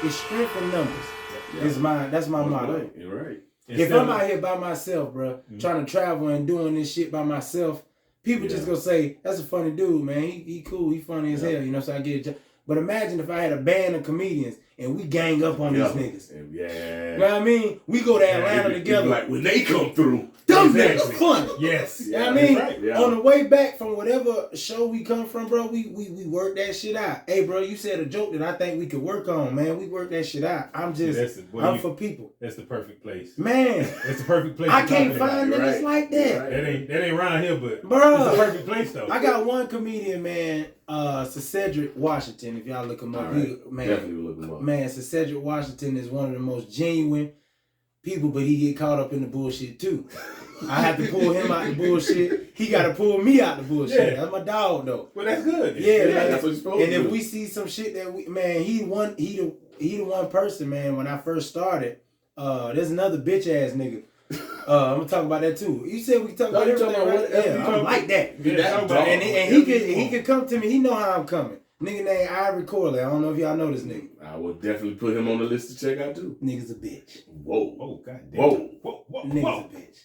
It's strength in numbers. Yeah. That's my motto. You're right. If I'm out here by myself, bro, trying to travel and doing this shit by myself, people just gonna say, that's a funny dude, man. He cool, he funny as hell, you know, so I get it. But imagine if I had a band of comedians and we gang up on these niggas. Yeah. You know what I mean? We go to Atlanta together. Like when they come through. Them niggas funny. Yes. You know what I mean? Right. Yeah. On the way back from whatever show we come from, bro, we work that shit out. Hey, bro, you said a joke that I think we could work on, man. We work that shit out. I'm for people. That's the perfect place. Man. That's the perfect place. I can't find niggas like that. Right. That ain't around here, but bro, it's the perfect place though. I got one comedian, man, Cedric Washington. If y'all look him up, definitely look him up. Man, Cedric Washington is one of the most genuine people, but he get caught up in the bullshit too. I have to pull him out the bullshit. He got to pull me out the bullshit. Yeah. That's my dog, though. Well, that's good. Yeah, man. That's what you're supposed to do. And if we see some shit that he the one person, man. When I first started, there's another bitch ass nigga. I'm gonna talk about that too. You said we can talk about everything, right? Yeah, I'm like that. And he could come to me. He know how I'm coming. Nigga named Ivory Corley. I don't know if y'all know this nigga. I will definitely put him on the list to check out too. Nigga's a bitch. Whoa. Oh, goddamn. Whoa. Nigga's a bitch.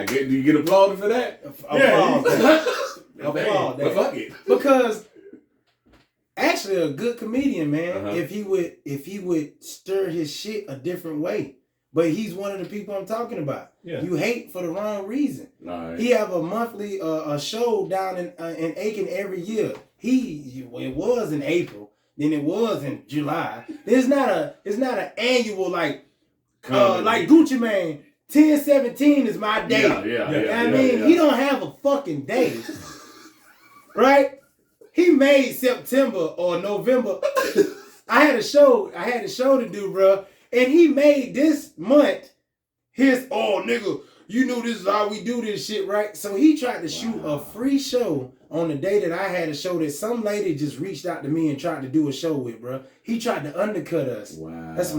Do you get applauded for that? Applaud that. Fuck it. Because actually a good comedian, man, if he would stir his shit a different way. But he's one of the people I'm talking about. Yeah. You hate for the wrong reason. Right. He have a monthly a show down in Aiken every year. It was in April, then it was in July. It's not an annual like Gucci Mane. 10/17 is my day. I mean, he don't have a fucking day. Right? He made September or November. I had a show to do, bro. And he made this month nigga, you know this is how we do this shit, right? So he tried to shoot a free show on the day that I had a show that some lady just reached out to me and tried to do a show with, bro. He tried to undercut us. Wow. That's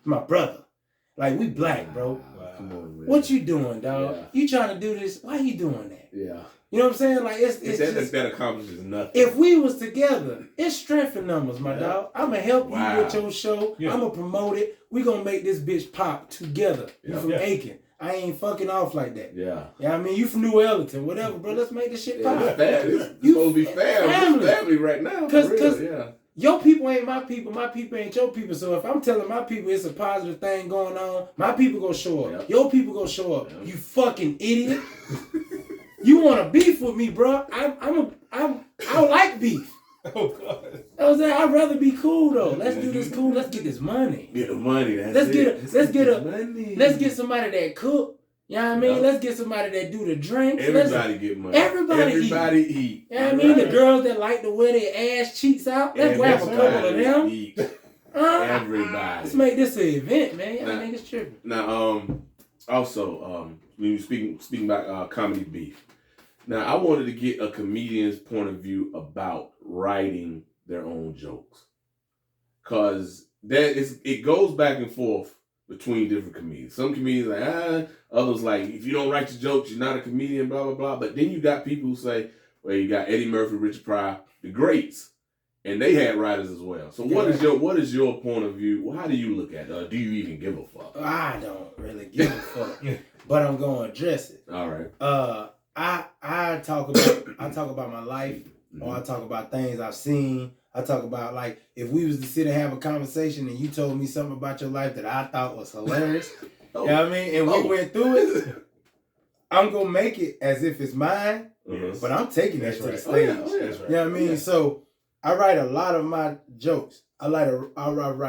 my brother. Like, we black, bro. Wow. Come on, man. What you doing, dog? Yeah. You trying to do this? Why you doing that? Yeah. You know what I'm saying? Like, it's just, that accomplishes nothing. If we was together, it's strength in numbers, my dog. I'm going to help you with your show. Yeah. I'm going to promote it. We going to make this bitch pop together. You from Aiken. I ain't fucking off like that. Yeah. Yeah, I mean, you from New Ellington, whatever, bro. Let's make this shit pop. It's supposed to be family right now. Because your people ain't my people ain't your people. So if I'm telling my people it's a positive thing going on, my people gonna show up. Yep. Your people gonna show up. Yep. You fucking idiot. You wanna beef with me, bro? I don't like beef. Oh God. I'd rather be cool though. Let's do this cool. Let's get this money. Get the money. Let's get somebody that cook. You know what I mean? Yep. Let's get somebody that do the drinks. Everybody get money. Everybody eat. You know what I mean? The girls that like to wear their ass cheeks out. Let's grab a couple of them. Everybody. Let's make this an event, man. Y'all niggas tripping. Now, also, when you speaking about comedy beef. Now, I wanted to get a comedian's point of view about writing their own jokes. Because it goes back and forth between different comedians. Some comedians like, others like, if you don't write your jokes, you're not a comedian, blah, blah, blah. But then you got people who say, well, you got Eddie Murphy, Richard Pryor, the greats, and they had writers as well. So what is your point of view? Well, how do you look at it? Or do you even give a fuck? I don't really give a fuck, but I'm going to address it. All right. I talk about my life, or I talk about things I've seen. I talk about, like, if we was to sit and have a conversation and you told me something about your life that I thought was hilarious, you know what I mean? And we went through it, I'm going to make it as if it's mine, but I'm taking that to the stage. You know what I mean? So I write a lot of my jokes. I write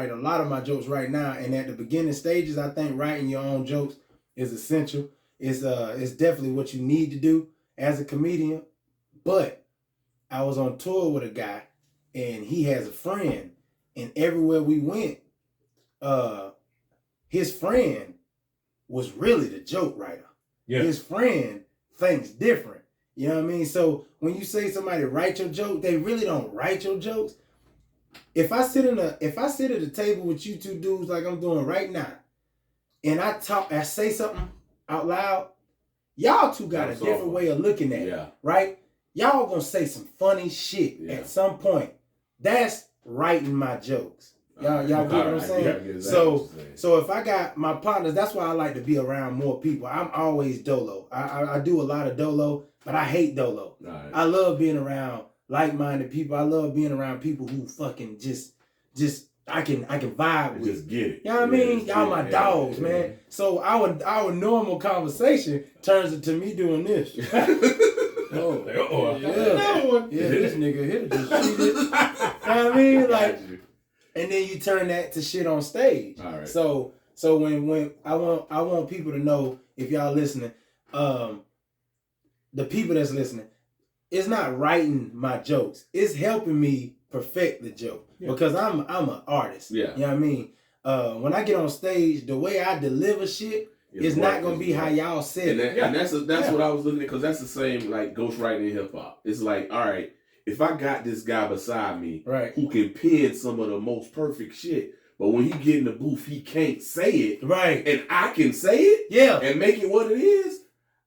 a lot of my jokes right now, and at the beginning stages, I think writing your own jokes is essential. It's definitely what you need to do as a comedian. But I was on tour with a guy, and he has a friend, and everywhere we went, his friend was really the joke writer. Yeah. His friend thinks different. You know what I mean? So when you say somebody write your joke, they really don't write your jokes. If I sit at a table with you two dudes like I'm doing right now, and I say something out loud, y'all two got a different way of looking at it, right? Y'all gonna say some funny shit at some point. That's writing my jokes. Y'all get what I'm saying? So if I got my partners, that's why I like to be around more people. I'm always dolo. I do a lot of dolo, but I hate dolo. Right. I love being around like-minded people. I love being around people who fucking just I can vibe with. Just get it. You know what I mean? Y'all my dogs, man. So our normal conversation turns into me doing this. This nigga here just cheated. You know what I mean? Like, and then you turn that to shit on stage. All right. So when I want people to know, if y'all listening, the people that's listening, it's not writing my jokes. It's helping me perfect the joke because I'm an artist. Yeah. You know what I mean? When I get on stage, the way I deliver shit is not gonna be how y'all said it. And that's what I was looking at, because that's the same like ghostwriting in hip hop. It's like, all right, if I got this guy beside me who can pen some of the most perfect shit, but when he get in the booth, he can't say it. Right. And I can say it. Yeah. And make it what it is.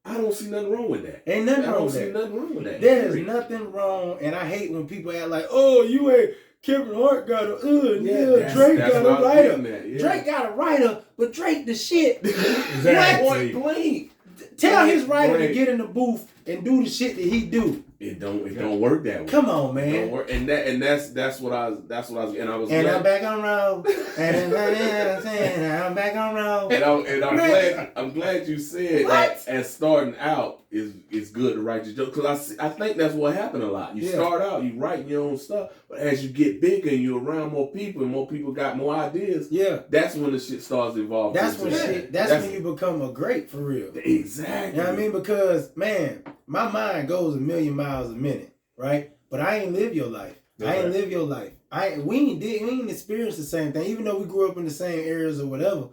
I don't see nothing wrong with that. Ain't nothing wrong with that. I don't see nothing wrong with that. There's nothing wrong, and I hate when people act like, oh, you ain't Kevin Hart got a Drake got a writer. Yeah. Drake got a writer, but Drake the shit. Exactly. What? Tell his writer to get in the booth and do the shit that he do. It don't work that way. Come on, man. It don't work. And that's what I was and I was and glad. I'm back on road. And I'm back on road. And I'm glad you said that as starting out is good to write your joke, because I think that's what happened a lot. You start out, you write your own stuff, but as you get bigger and you're around more people and more people got more ideas, that's when the shit starts evolving. That's when you become a great, for real. Exactly. You know what I mean? Because man, my mind goes a million miles a minute, right? But I ain't live your life. I ain't live your life. We ain't experienced the same thing, even though we grew up in the same areas or whatever.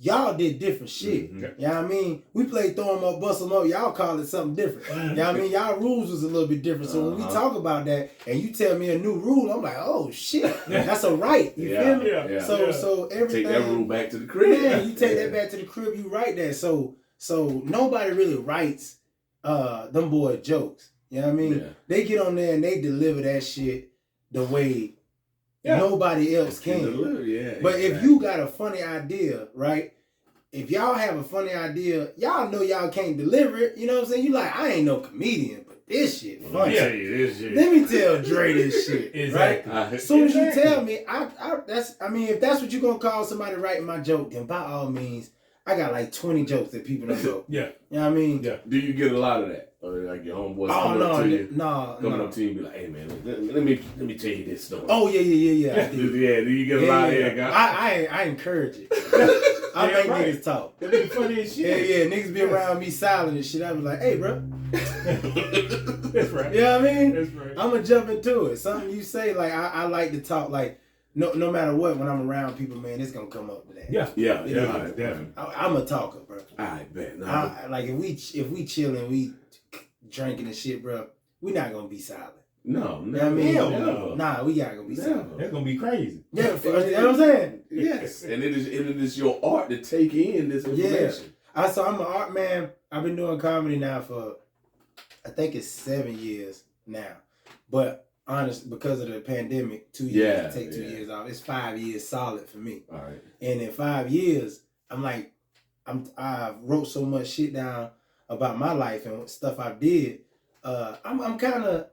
Y'all did different shit. Mm-hmm. You know what I mean? We played throw 'em up, bust 'em up. Y'all call it something different. You know what I mean? Y'all rules was a little bit different. So when we talk about that and you tell me a new rule, I'm like, oh shit, that's a right. You feel me? Yeah. So everything. Take that rule back to the crib. Yeah, you take that back to the crib. You write that. So nobody really writes them boy jokes. You know what I mean? Yeah. They get on there and they deliver that shit the way nobody else can. But if you got a funny idea, right? If y'all have a funny idea, y'all know y'all can't deliver it. You know what I'm saying? You like, I ain't no comedian, but this shit funny. Yeah, this shit. Let me tell Dre this shit. Exactly. Right? As soon as you tell me, if that's what you gonna call somebody writing my joke, then by all means, I got like 20 jokes that people don't know. Yeah. You know what I mean? Yeah. Do you get a lot of that? Or like your homeboys coming up to you and be like, hey man, let me tell you this story. Oh yeah. Do you get a lot of that? I encourage it. I make niggas talk. That be funny as shit. Yeah, niggas be around me silent and shit. I be like, hey bro. That's right. You know what I mean? That's right. I'm gonna jump into it. Something you say, like I like to talk, like no matter what, when I'm around people, man, it's gonna come up to that. Yeah, definitely. I'm a talker, bro. I bet. Like if we chilling, we drinking and shit, bro, we not gonna be silent. No, you know what I mean? No. Nah, we gotta be silent. That's gonna be crazy. Yeah, you know what I'm saying? Yes, and it is your art to take in this information. Yeah. I'm an art man. I've been doing comedy now for, I think it's 7 years now, but honestly, because of the pandemic, 2 years, take 2 years off. It's 5 years solid for me. All right. And in 5 years, I wrote so much shit down about my life and stuff I did. I'm kind of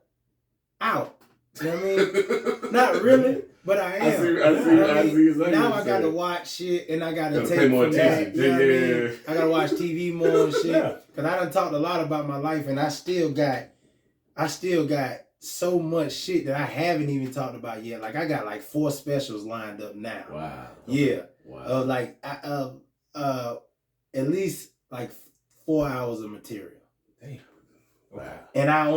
out. You know what I mean? Not really, but I am. I see exactly. Now I got to watch shit and I got to take more attention. You know what I mean? I got to watch TV more and shit. Because I done talked a lot about my life and I still got so much shit that I haven't even talked about yet. Like I got like 4 specials lined up now. Wow. Yeah. Wow. At least like 4 hours of material. Damn. Wow. And I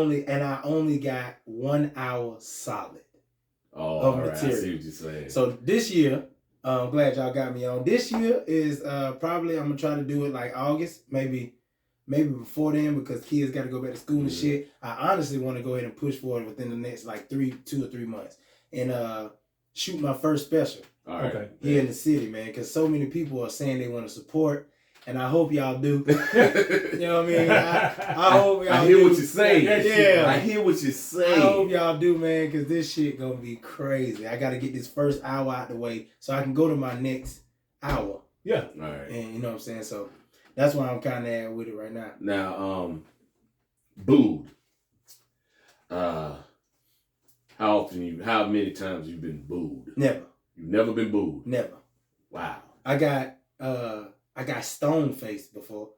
only got 1 hour solid of material. Right. I see what you're saying. So this year, I'm glad y'all got me on. This year is probably I'm gonna try to do it like August, maybe before then, because kids got to go back to school and shit. I honestly want to go ahead and push for it within the next like 2 or 3 months and shoot my first special. All right. Here in the city, man, because so many people are saying they want to support. and I hope y'all do. You know what I mean? I hope y'all I hear do. what you're saying. Yeah. I hear what you're saying. I hope y'all do, man, because this shit gonna be crazy. I gotta get this first hour out the way so I can go to my next hour. Yeah. All right. And you know what I'm saying? So that's why I'm kind of at with it right now. Now, booed. How many times you've been booed? Never. You've never been booed? Never. Wow. I got stone faced before.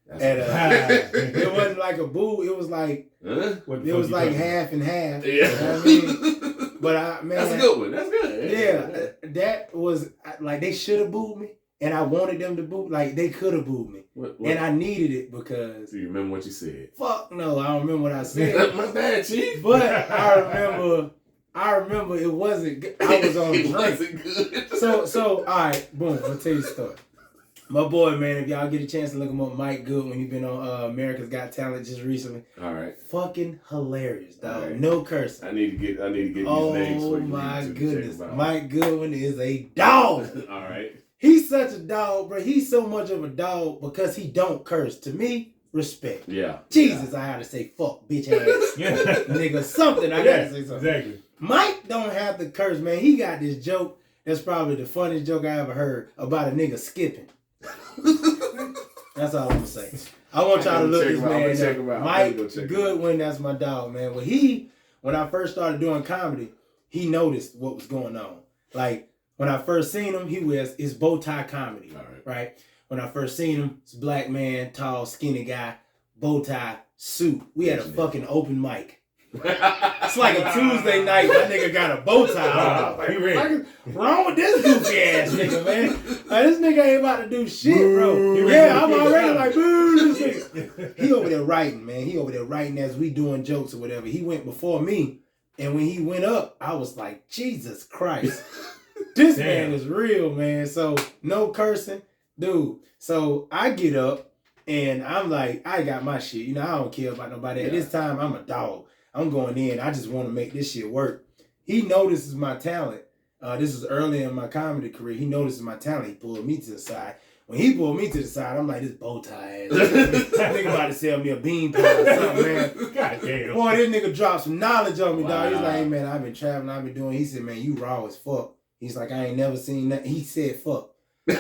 That's It wasn't like a boo. It was like it was like half and half. Yeah. You know what I mean? But man, that's a good one. That's good. Yeah, that was like they should have booed me, and I wanted them to boo. Like they could have booed me, what? And I needed it because. Do you remember what you said? Fuck no, I don't remember what I said. My bad, Chief. But I remember it wasn't good. I was on it drink. wasn't good. So all right, boom. I'll tell you a story. My boy, man, if y'all get a chance to look him up, Mike Goodwin, he been on America's Got Talent just recently. All right. Fucking hilarious, dog. Right. No cursing. I need to get these names for you. Oh my goodness. Mike Goodwin is a dog. All right. He's such a dog, bro. He's so much of a dog because he don't curse. To me, respect. Yeah. Jesus, I gotta say fuck, bitch ass. Nigga, something. I gotta say something. Exactly. Mike don't have to curse, man. He got this joke that's probably the funniest joke I ever heard about a nigga skipping. That's all I'm gonna say. I want y'all to look this man up. Mike Goodwin, that's my dog, man. When I first started doing comedy, he noticed what was going on. Like when I first seen him, it's bow tie comedy, right? When I first seen him, it's a black man, tall, skinny guy, bow tie, suit. We had a fucking open mic. It's like a Tuesday night. My nigga got a bow tie on. Like, what's wrong with this goofy ass nigga, man? Like, this nigga ain't about to do shit, bro. Yeah, I'm already like, boo, this nigga. He over there writing, man. He over there writing as we doing jokes or whatever. He went before me, and when he went up, I was like, Jesus Christ. This man is real, man. So, no cursing. Dude. So, I get up, and I'm like, I got my shit. You know, I don't care about nobody. At this time, I'm a dog. I'm going in. I just want to make this shit work. He notices my talent. This is early in my comedy career. He notices my talent. He pulled me to the side. When he pulled me to the side, I'm like, this bow tie ass. Nigga about to sell me a bean pie or something, man. God damn. Boy, this nigga dropped some knowledge on me, dog. He's like, hey, man, I've been traveling. I've been doing. He said, man, you raw as fuck. He's like, I ain't never seen nothing. He said, fuck. Then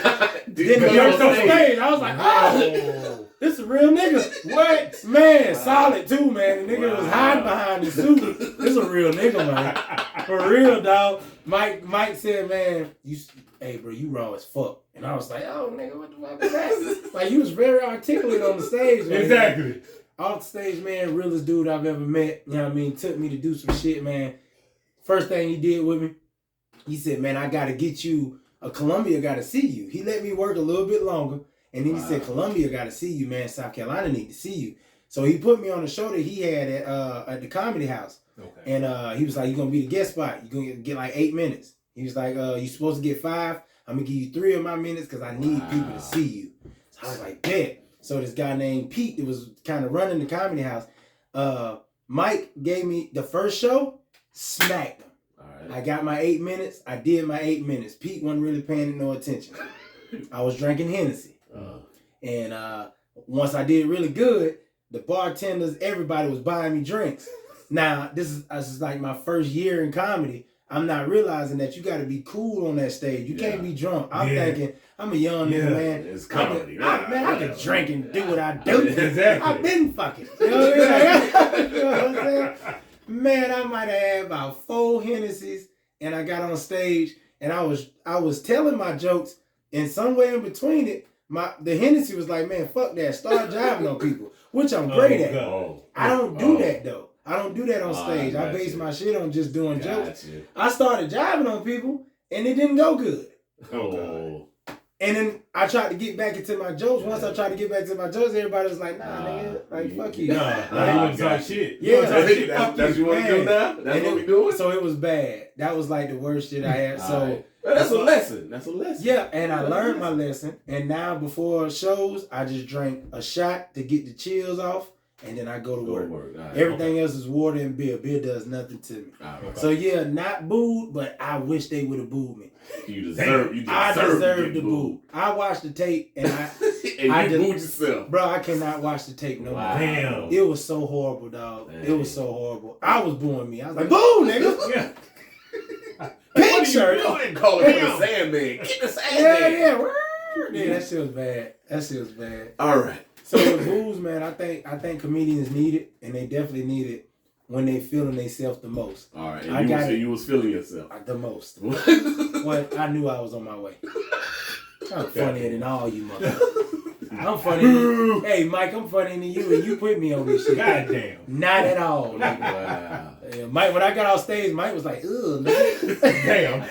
the first on stage, I was like, oh, this a real nigga. What? Man, solid too, man. The nigga was hiding behind the suit. This a real nigga, man. For real, dog. Mike said, man, hey, bro, you raw as fuck. And I was like, oh, nigga, what the fuck is that? Like, you was very articulate on the stage, man. Exactly. Off the stage, man, realest dude I've ever met. You know what I mean? Took me to do some shit, man. First thing he did with me, he said, man, I got to get you. Columbia got to see you. He let me work a little bit longer. And then he said, Columbia got to see you, man. South Carolina need to see you. So he put me on the show that he had at the Comedy House. Okay. And he was like, you're going to be the guest spot. You're going to get like 8 minutes. He was like, you're supposed to get 5. I'm going to give you 3 of my minutes because I need people to see you. So I was like, bet. So this guy named Pete that was kind of running the Comedy House, Mike gave me the first show, smacked him. I got my 8 minutes. I did my 8 minutes. Pete wasn't really paying no attention. I was drinking Hennessy. And once I did really good, the bartenders, everybody was buying me drinks. Now, this is like my first year in comedy. I'm not realizing that you got to be cool on that stage. You can't be drunk. I'm thinking, I'm a young nigga, man. It's comedy. I can drink and do what I do. Exactly. I've been fucking. You know what I mean? You know what I'm saying? Man, I might have had about 4 Hennessy's, and I got on stage, and I was telling my jokes, and somewhere in between it, the Hennessy was like, man, fuck that, start jiving on people, which I'm great at. I don't do that though. I don't do that on stage. I base my shit on just doing jokes. I started jiving on people, and it didn't go good. And then I tried to get back into my jokes. Once I tried to get back to my jokes, everybody was like, nah, nigga, like, fuck you. Nah, you want to talk shit. Yeah, that's what you want to do now? That's what we doing? So it was bad. That was like the worst shit I had. So that's a lesson. That's a lesson. Yeah, and I learned my lesson. And now before shows, I just drank a shot to get the chills off. And then I go to work. Everything else is water and beer. Beer does nothing to me. So yeah, not booed, but I wish they would have booed me. I deserve the boo. I watched the tape and And you booed yourself. Bro, I cannot watch the tape no more. Damn. It was so horrible, dog. Damn. It was so horrible. I was booing me. I was like, boo, nigga. Yeah. Pink shirt. Call it the Sandman. Get the Sandman. Yeah, that shit was bad. That shit was bad. All right. So the booze, man, I think comedians need it, and they definitely need it when they feeling themselves the most. All right. And you was feeling yourself. The most. Well, I knew I was on my way. I'm funnier than all you motherfuckers. I'm funny. Hey, Mike, I'm funnier than you, and you put me on this shit. Goddamn. Not at all. Nigga. Wow. Yeah, Mike, when I got off stage, Mike was like, ugh, nigga. Damn.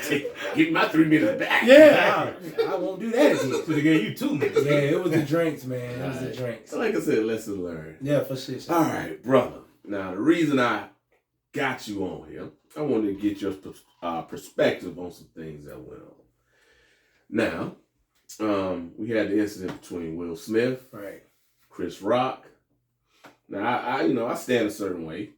Give me my 3 minutes back. Yeah, I won't do that again. Should have gave you 2 minutes. Yeah, it was the drinks, man. It was the drinks. So like I said, lesson learned. Yeah, for sure. All right, brother. Now, the reason I got you on here, I wanted to get your perspective on some things that went on. Now, we had the incident between Will Smith, Right, Chris Rock. Now, I stand a certain way.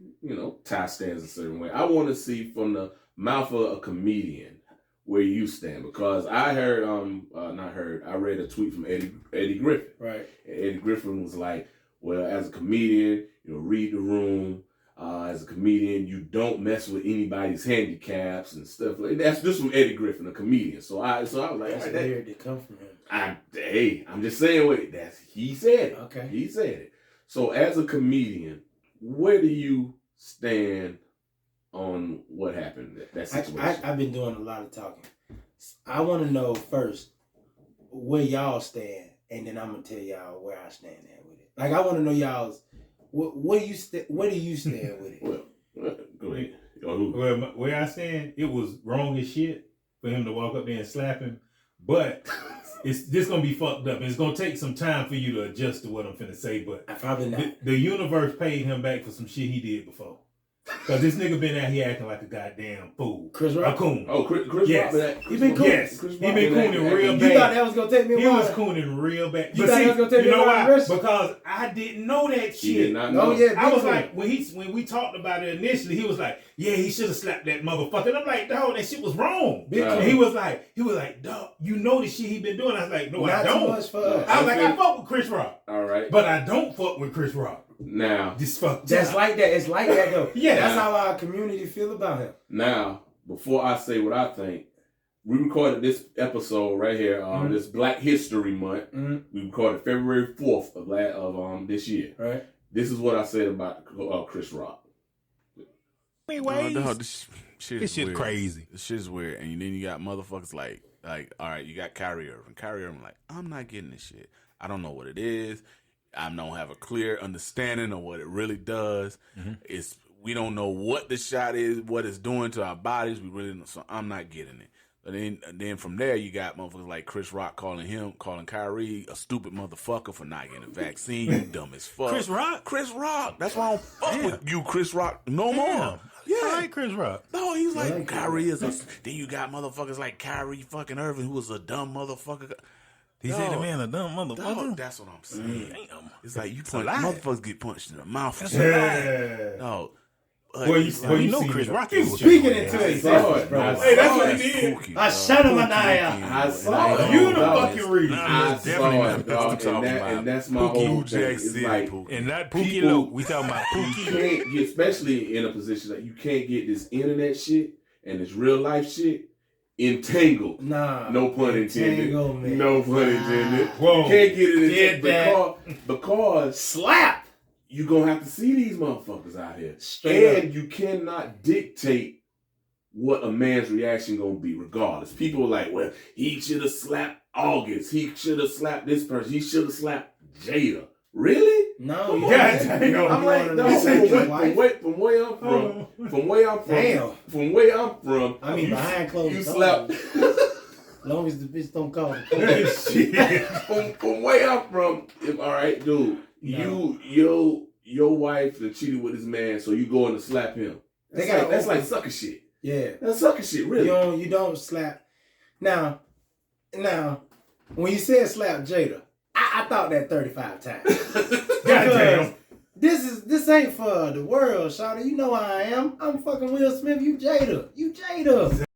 Ty stands a certain way. I want to see from the mouth of a comedian where you stand, because I heard, I read a tweet from Eddie Griffin. right. And Eddie Griffin was like, well, as a comedian, read the room. As a comedian, you don't mess with anybody's handicaps and stuff like that. That's just from Eddie Griffin, a comedian. So I was like, That's weird to come from him. I'm just saying he said it. Okay. He said it. So as a comedian, where do you stand on what happened, that situation? I've been doing a lot of talking. I want to know first where y'all stand, and then I'm gonna tell y'all where I stand at with it. Like, I want to know y'all's. Where do you stand with it? Well, go ahead. Well, where I stand, it was wrong as shit for him to walk up there and slap him. But this gonna be fucked up, and it's gonna take some time for you to adjust to what I'm finna say. But Probably not. The universe paid him back for some shit he did before. Cause this nigga been out here acting like a goddamn fool. Chris Rock? A coon. Oh, Chris Yes. Rock. He been cool. Yes. Chris He Rock been cooning real You bad. thought that was gonna take me a He while? was cooning real bad. You But thought see, that was gonna take you me know a while why? to rest? Because I didn't know that He shit. did not know. Oh yeah, I was big like, when we talked about it initially, he was like, yeah, he should have slapped that motherfucker. And I'm like, dog, that shit was wrong. Big And he was like, dog, you know the shit he been doing. I was like, no, I Not too don't. much for us. I was like, I fuck with Chris Rock. All right. But I don't fuck with Chris Rock. Now, Just fuck. That's like that. It's like that though. Yeah. That's how our community feel about him. Now, before I say what I think, we recorded this episode right here, this Black History Month. Mm-hmm. We recorded February 4th of this year. Right. This is what I said about Chris Rock. Anyways, this This shit weird. crazy. This shit's weird. And then you got motherfuckers like, all right, you got Kyrie Irving. Kyrie Irving like, I'm not getting this shit. I don't know what it is. I don't have a clear understanding of what it really does. Mm-hmm. We don't know what the shot is, what it's doing to our bodies. We really don't, so I'm not getting it. But then from there, you got motherfuckers like Chris Rock calling Kyrie a stupid motherfucker for not getting a vaccine. You dumb as fuck. Chris Rock? Chris Rock. That's why I don't fuck with you, Chris Rock, no more. Yeah. I like Chris Rock. No, he was like, like Kyrie is a... Then you got motherfuckers like Kyrie fucking Irving, who was a dumb motherfucker. He said the man a dumb motherfucker. Dog, that's what I'm saying. Damn. It's like you a punch, lie. motherfuckers get punched in the mouth. That's and a shit. Yeah. No. Well, you know seen Chris it. Rock You is Speaking shit. into I it, saw it, bro. Hey, that's what he did. Pookie, I dog. shut him Pookie, eye. Pookie, I and saw it. You the dog. fucking reason. I That's saw definitely it, not what dog. I'm talking about. And that's my Pookie whole Blue thing. Jack It's City, like, Pookie. And not Pookie People- Loke. We talking about you Pookie. can't get, especially in a position that you can't get this internet shit and this real life shit entangled. Nah. No pun intended. Entanglement. No pun intended. Whoa. You can't get it Did entangled because Slap. you're going to have to see these motherfuckers out here. Straight And you cannot dictate what a man's reaction going to be regardless. People are like, well, he should have slapped August. He should have slapped this person. He should have slapped Jada. Really? No, Come you on, got man. I'm like, no, from where I'm from, Damn. from where I'm from, I mean, behind closed you doors. slap. As long as the bitch don't call the police. Shit. from where I'm from, all right, dude, No. your wife that cheated with this man, so you going to slap him. That's like sucker shit. Yeah. That's sucker shit, really. You don't slap. Now, when you said slap Jada, I thought that 35 times. Goddamn. This ain't for the world, shawty. You know how I am. I'm fucking Will Smith. You Jada.